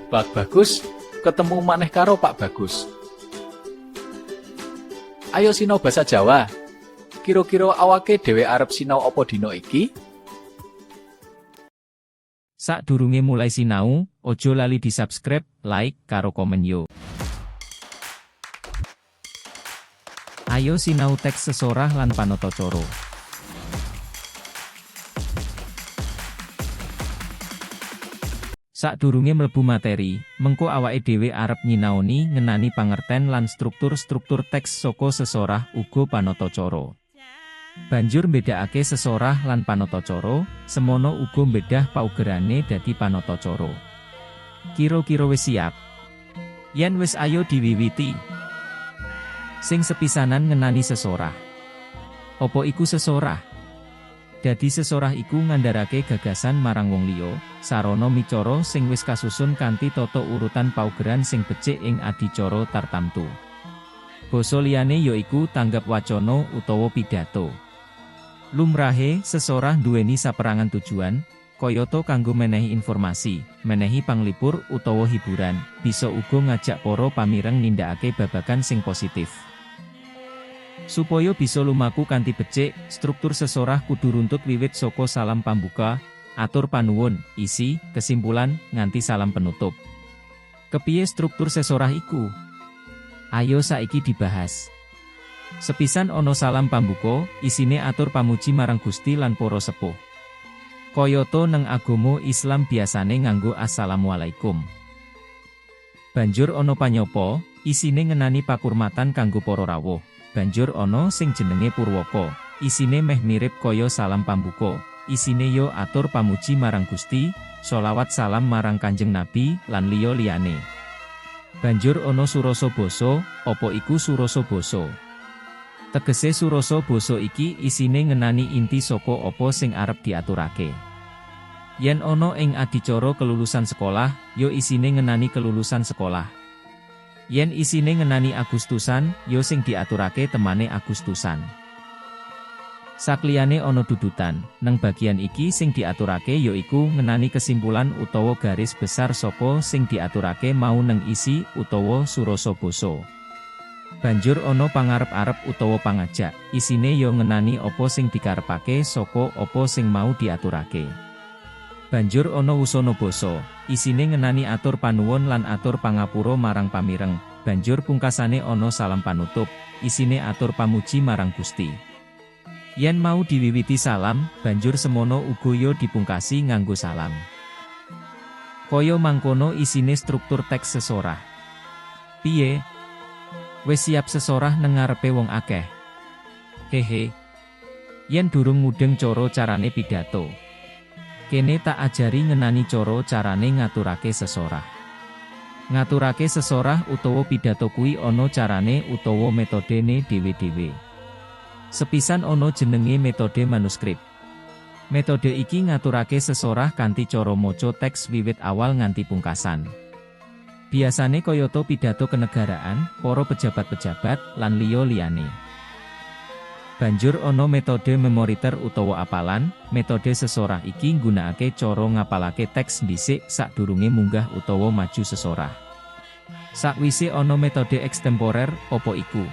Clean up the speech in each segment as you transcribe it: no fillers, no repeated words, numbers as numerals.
Pak Bagus, ketemu maneh karo Pak Bagus. Ayo sinau basa Jawa. Kira-kira awake dhewe arep sinau apa dina iki? Sadurunge mulai sinau, ojo lali di subscribe, like, karo komen yo. Ayo sinau teks sesorah lan panatacara. Sadurunge mlebu materi, mengko awake dhewe arep nyinaoni ngenani pangerten lan struktur-struktur teks saka sesorah uga panatacara. Banjur mbedakake sesorah lan panatacara, semono uga mbedah paugerane dadi panatacara. Kira-kira wis siap? Yen wis ayo diwiwiti. Sing sepisanan ngenani sesorah. Apa iku sesorah? Dadi sesorah iku ngandharake gagasan marang wong liya, sarana micara sing wis kasusun kanthi tata urutan paugeran sing becik ing adicara tartamtu. Basa liyane ya iku tanggap wacana utawa pidato. Lumrahe, sesorah nduweni saperangan tujuan, kayata kanggo menehi informasi, menehi panglipur utawa hiburan, bisa uga ngajak para pamireng nindakake babagan sing positif. Supaya bisa lumaku kanthi becik, struktur sesorah kudu runtut wiwit saka salam pambuka, atur panuwun, isi, kesimpulan, nganti salam penutup. Kepiye struktur sesorah iku? Ayo saiki dibahas. Sepisan ana salam pambuka, isine atur pamuji marang Gusti lan para sepuh. Kayata neng agama Islam biasane nganggo assalamualaikum. Banjur ana panyapa, isine ngenani pakurmatan kanggo para rawuh. Banjur ana sing jenenge Purwaka, isine meh mirip kaya salam pambuka, isine yo atur pamuji marang Gusti, sholawat salam marang Kanjeng Nabi, lan liya-liyane. Banjur ana surasa basa, apa iku surasa basa? Tegese surasa basa iki isine ngenani inti saka apa sing arep diaturake. Yen ana ing adicara kelulusan sekolah, yo isine ngenani kelulusan sekolah. Yen isine ngenani Agustusan, yo sing diaturake temane Agustusan. Sakliyane ana dudutan, nang bagian iki sing diaturake yaiku ngenani kesimpulan utawa garis besar saka sing diaturake mau neng isi utawa surasa basa. Banjur ana pangarep-arep utawa pangajak, isine yo ngenani apa sing dikarepake saka apa sing mau diaturake. Banjur ana wusana basa, isine ngenani atur panuwun lan atur pangapura marang pamireng. Banjur pungkasane ana salam panutup, isine atur pamuji marang Gusti. Yen mau diwiwiti salam, banjur semono uga yo dipungkasi nganggo salam. Kaya mangkono isine struktur teks sesorah. Piye? Wis siap sesorah nang ngarepe wong akeh? Hehe. Yen durung mudeng cara carane pidato, kene tak ajari ngenani cara carane ngaturake sesorah. Ngaturake sesorah utawa pidato kuwi ana carane utawa metodene dhewe-dhewe. Sepisan ana jenenge metode manuskrip. Metode iki ngaturake sesorah kanthi cara maca teks wiwit awal nganti pungkasan. Biasane kayata pidato kenegaraan, para pejabat-pejabat, lan liya-liyane. Banjur ana metode memoriter utawa apalan. Metode sesorah iki nggunakake cara ngapalake teks dhisik sadurunge munggah utawa maju sesorah. Sakwise ana metode ekstemporer, apa iku?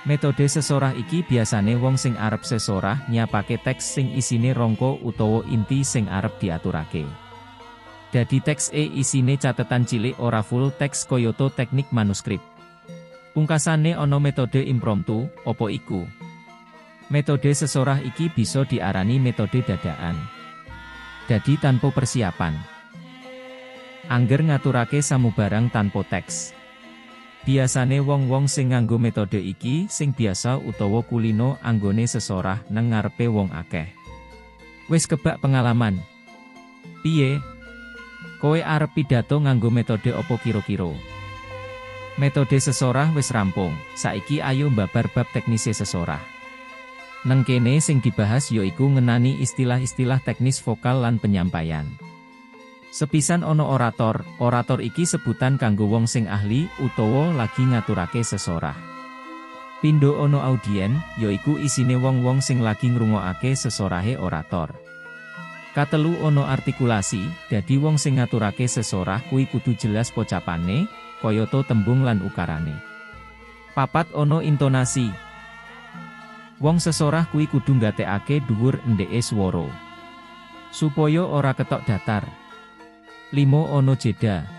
Metode sesorah iki biasane wong sing arep sesorah nyiapake teks sing isine rangka utawa inti sing arep diaturake. Dadi teks isine catetan cilik ora full teks kayata teknik manuskrip. Pungkasane ana metode impromptu, apa iku? Metode sesorah iki bisa diarani metode dadakan. Dadi tanpa persiapan. Angger ngaturake samubarang tanpa teks. Biasane wong-wong sing nganggo metode iki sing biasa utawa kulino anggone sesorah nang ngarepe wong akeh. Wis kebak pengalaman? Piye? Kowe arep pidato nganggo metode apa kira-kira? Metode sesorah wis rampung, saiki ayo mbabar bab teknise sesorah. Neng kene sing dibahas yaiku ngenani istilah-istilah teknis vokal lan penyampaian. Sepisan ana orator, orator iki sebutan kanggo wong sing ahli utawa lagi ngaturake sesorah. Pindho ana audien, yaiku isine wong-wong sing lagi ngrungokake sesorahe orator. Katelu ana artikulasi, dadi wong sing ngaturake sesorah kuwi kudu jelas pocapane, kayata tembung lan ukarane. Papat ana intonasi. Wong sesorah kuwi kudu nggatekake dhuwur endheke swara, supaya ora ketok datar. 5 ana jeda.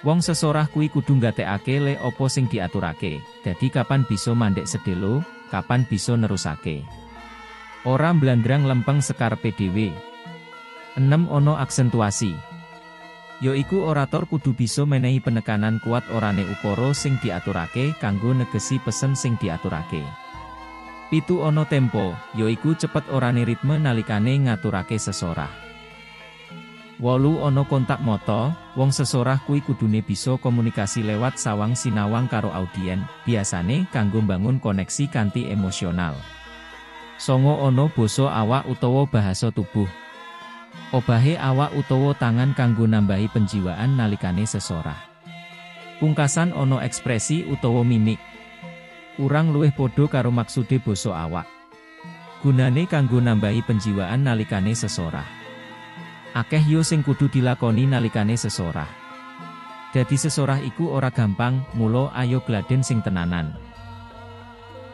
Wong sesorah kuwi kudu nggatekake le apa sing diaturake, dadi kapan bisa mandek sedelo, kapan bisa nerusake. Ora mblandrang lempeng sekarepe dhewe. 6 ana aksentuasi. Yaiku orator kudu bisa menehi penekanan kuat orane ukara sing diaturake kanggo negesi pesen sing diaturake. 7 ana tempo, yaiku cepet orane ritme nalikane ngaturake sesorah. 8 ana kontak mata, wong sesorah kuwi kudune bisa komunikasi lewat sawang sinawang karo audien, biasane kanggo mbangun koneksi kanthi emosional. 9 ana basa awak utawa bahasa tubuh. Obahe awak utawa tangan kanggo nambahi penjiwaan nalikane sesorah. Pungkasan ana ekspresi utawa mimik. Kurang luwih padha karo maksude basa awak. Gunane kanggo nambahi penjiwaan nalikane sesorah. Akeh yo sing kudu dilakoni nalikane sesorah. Dadi sesorah iku ora gampang, mula ayo gladen sing tenanan.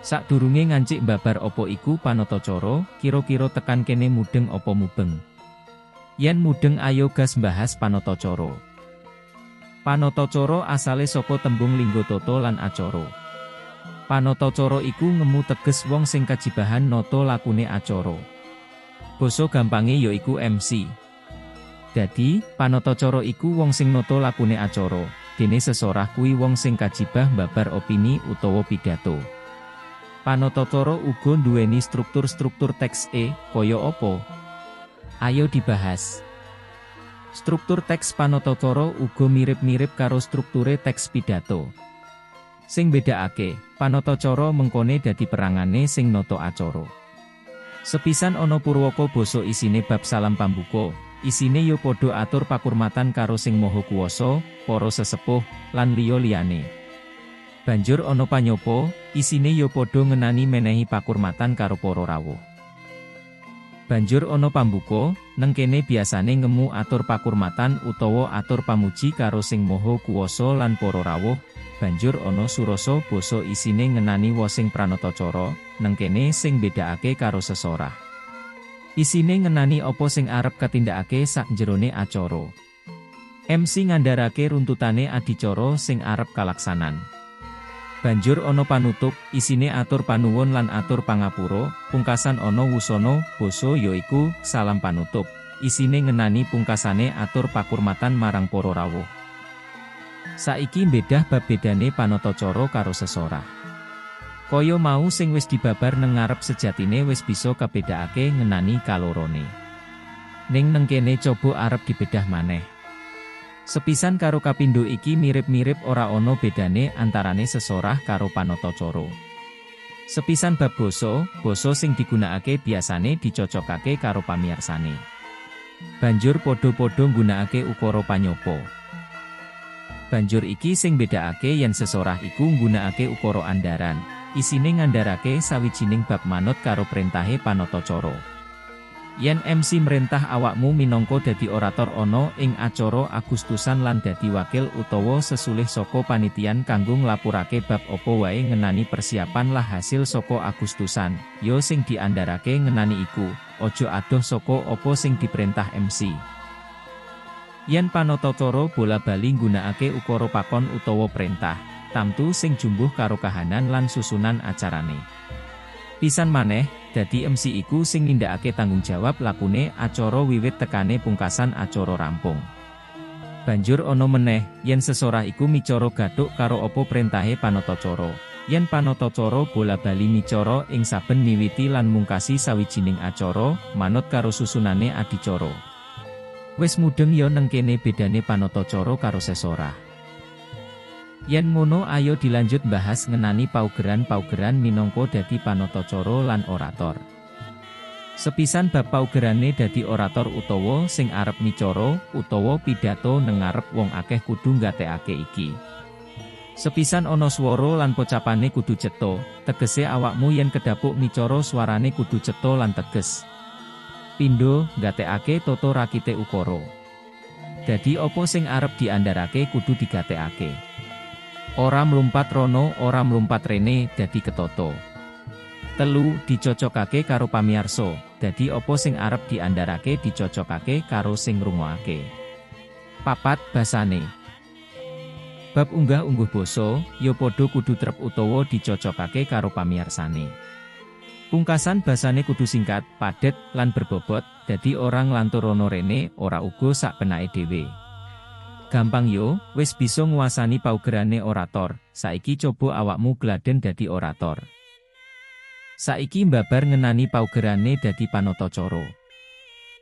Sakdurunge ngancik mbabar apa iku panatacara, kira-kira tekan kene mudeng apa mubeng. Yen mudeng ayo gas mbahas panatacara. Panatacara asale saka tembung lingga tata lan acara. Panatacara iku ngemu teges wong sing kajibahan nata lakune acara. Basa gampange yaiku MC. Dadi, panatacara iku wong sing nata lakune acara, dene sesorah kuwi wong sing kajibah mbabar opini utawa pidato. Panatacara uga nduweni struktur-struktur teks kaya apa? Ayo dibahas. Struktur teks panatacara uga mirip-mirip karo strukture teks pidato. Sing bedakake, panatacara mengkone dadi perangane sing nata acara. Sepisan ana purwaka basa isine bab salam pambuka, isine ya padha atur pakurmatan karo sing maha kuwasa, para sesepuh, lan liya-liyane. Banjur ana panyapa, isine ya padha ngenani menehi pakurmatan karo para rawuh. Banjur ana pambuka, neng kene biasane ngemu atur pakurmatan utawa atur pamuji karo sing maha kuwasa lan para rawuh. Banjur ana surasa basa isine ngenani wosing pranatacara, neng kene sing bedakake karo sesorah. Isine ngenani apa sing arep katindakake sak jerone acara. MC ngandharake runtutane adicara sing arep kalaksanan. Banjur ana panutup, isine atur panuwun lan atur pangapura, pungkasan ana wusana basa yaiku salam panutup. Isine ngenani pungkasane atur pakurmatan marang para rawuh. Saiki mbedah bab bedane panatacara karo sesorah. Kaya mau sing wis dibabar nang ngarep sejatine wis bisa kabedakake ngenani kalorone. Ning neng kene coba arep dibedah maneh. Sepisan karo kapindho iki mirip-mirip ora ana bedane antarane sesorah karo panatacara. Sepisan bab basa, basa sing digunakake biasane dicocokake karo pamiyarsane. Banjur padha-padha nggunakake ukara panyapa. Banjur iki sing bedakake yen sesorah iku nggunakake ukara andharan, isine ngandharake sawijining bab manut karo perintahe panatacara. Yen MC merintah awakmu minangka dadi orator ana ing acara Agustusan lan dadi wakil utawa sesulih saka panitian kanggo nglapurake bab apa wae ngenani persiapan lah hasil saka Agustusan, ya sing diandharake ngenani iku, aja adoh saka apa sing diperintah MC. Yen panatacara bola-bali nggunakake ukara pakon utawa perintah, tamtu sing jumbuh karo kahanan lan susunan acarane. Pisan maneh, dadi MC iku sing nindakake tanggung jawab lakune acara wiwit tekane pungkasan acara rampung. Banjur ana meneh, yen sesorah iku micara gathuk karo apa perintahe panatacara. Yen panatacara bola-bali micara ing saben miwiti lan mungkasi sawijining acara, manut karo susunane adicara. Wis mudeng ya neng kene bedane panatacara karo sesorah. Yen ngono ayo dilanjut bahas ngenani paugeran-paugeran minangka dadi panatacara lan orator. Sepisan bab paugerane dadi orator utawa sing arep micara utawa pidato nang ngarep wong akeh kudu nggatekake iki. Sepisan ana swara lan pocapane kudu cetha, tegese awakmu yen kedapuk micara swarane kudu cetha lan teges. Pindho, nggatekake tata rakite ukara. Dadi apa sing arep diandharake kudu digatekake. Ora mlumpat rono, ora mlumpat rene, dadi ketata. 3. Dicocokake karo pamiarsa. Dadi apa sing arep diandharake dicocokake karo sing ngrungokake. 4. Basane. Bab unggah-ungguh basa, ya padha kudu trep utawa dicocokake karo pamiarsane. Pungkasan basane kudu singkat, padhet, lan berbobot, dadi ora nglantur rono rene, ora uga sak penake dhewe. Gampang yo, wis bisa nguwasani paugerane orator, saiki coba awakmu gladen dadi orator. Saiki mbabar ngenani paugerane dadi panatacara.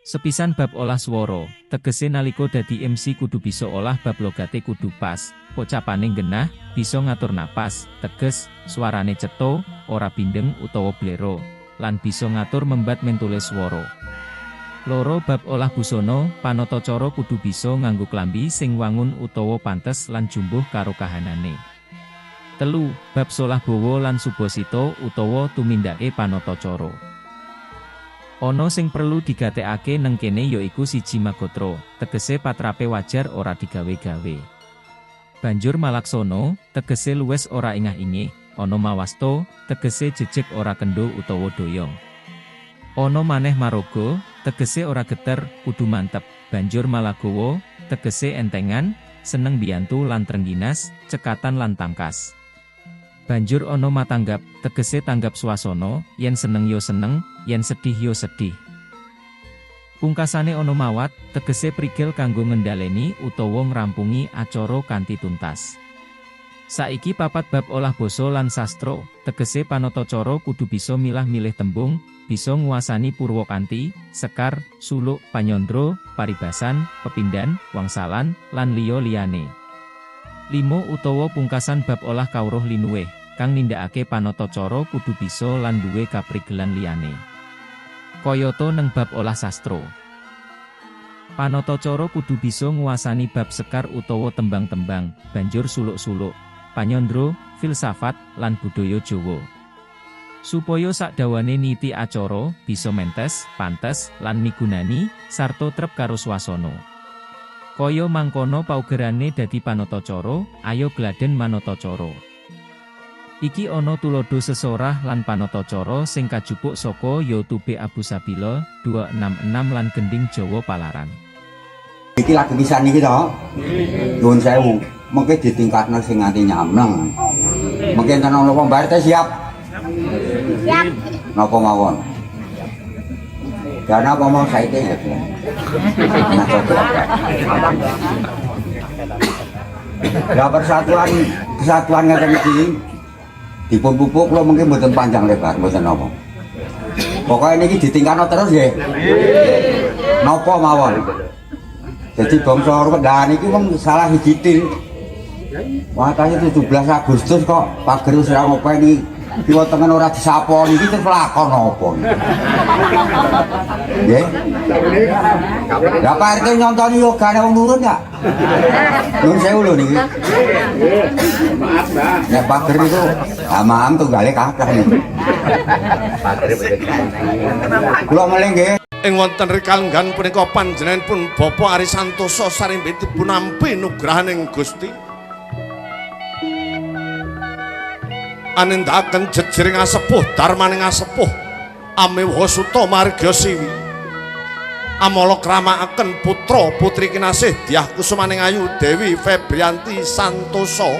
Sepisan bab olah swara, tegese nalika dadi MC kudu bisa olah bab logate kudu pas, pocapane genah, bisa ngatur napas, teges, suarane cetha, ora bindeng utawa blero, lan bisa ngatur membat mentule swara. 2. Bab olah busana, panatacara kudu bisa nganggo klambi sing wangun utawa pantes lan jumbuh karo kahanane. 3. Bab solah bawa lan subasita utawa tumindake panatacara. Ana sing perlu digatekake neng kene yaiku siji magotra, tegese patrape wajar ora digawe-gawe. Banjur malaksana, tegese luwes ora ingah-ingih, ana mawasta, tegese jejeg ora kendho utawa doyong. Ana maneh maraga, tegese ora geter, kudu mantep, banjur malagawa, tegese entengan, seneng biyantu lan trengginas, cekatan lan tangkas. Banjur ana matanggap, tegese tanggap swasana, yen seneng yo seneng, yen sedih yo sedih. Pungkasane ana mawat, tegese prigel kanggo ngendhaleni utawa ngrampungi acara kanthi tuntas. Saiki 4 bab olah basa lan sastra, tegese panatacara kudu bisa milah-milih tembung, bisa nguwasani purwakanthi, sekar, suluk, panyandra, paribasan, pepindhan, wangsalan, lan liya-liyane. 5 utawa pungkasan bab olah kawruh linuwih, kang nindakake panatacara kudu bisa lan duwe kaprigelan liyane. Kayata neng bab olah sastra. Panatacara kudu bisa nguwasani bab sekar utawa tembang-tembang, banjur suluk-suluk, panyandra, filsafat, lan budaya Jawa. Supaya sakdawane niti acara bisa mentes, pantes, lan migunani, sarta trep karo swasana. Kaya mangkono paugerane dadi panatacara, ayo gladen manatacara. Iki ana tuladha sesorah lan panatacara sing kajupuk saka YouTube Abu Sabila 266 lan Gending Jawa Palaran. Iki lagu pisan iki to. Nuwun sewu, mengke ditingkatno sing nganti nyamleng. Mengke enten ana pembayar teh siap. Siap. Napa mawon? Karena apa mau saiki ya. Lah persatuan ngeten iki dipun pupuk kula mungkin mboten panjang lebar, mboten napa. Pokoke niki ditingkatno terus nggih. Napa mawon. Jadi bangsa Wedaan iki wong salah siji tim. Watane 17 Agustus kok pager wis ora ngopeni kiwa tengen ora disapa niki terus lakon apa. Nggih. Lah Pak RT nyontoni yogane wong nurun ya. Nuwun sewu lho niki. Maaf, Mbak. Nek pager niku amam tunggale kathah niku. Pagere bener. Kula melih nggih. Ing wonten rikalenggan punika panjenenganipun Bapak Ari Santoso sarimbitipun nampi nugrahaning Gusti. Anendaken jejering asepuh darmaning asepuh amiwa suta marga siwi. Amala kramakaken putra putri kinasih Dyah Kusumaning Ayu Dewi Febrianti Santoso.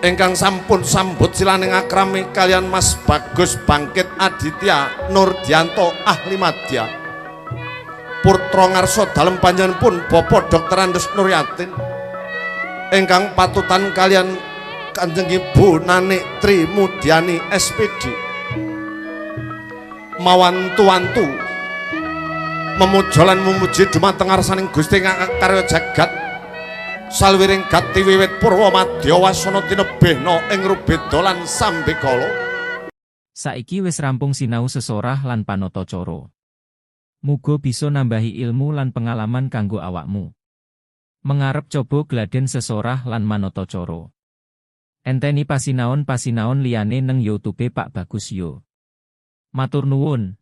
Ingkang sampun sambut silaning akrami kalian Mas Bagus Bangkit Aditya Nurdianto Ahli Madya. Putra ngarsa dalem panjenenganipun Bapak Dr. Andes Nuryatin. Ingkang patutan kalian Kanjeng Ibu Nanik Tri Mudyani SPD. Mawantu-wantu memuja lan memuji dumateng ngarsaning Gusti ingkang karya jagat. Salwiring gati wiwit purwa madya wasana tinebehna ing rubeda lan sambekala. Saiki wis rampung sinau sesorah lan panatacara. Muga bisa nambahi ilmu lan pengalaman kanggo awakmu. Mengarep coba gladen sesorah lan manatacara. Enteni pasinaon-pasinaon liyane neng YouTube Pak Bagus yo. Matur nuwun.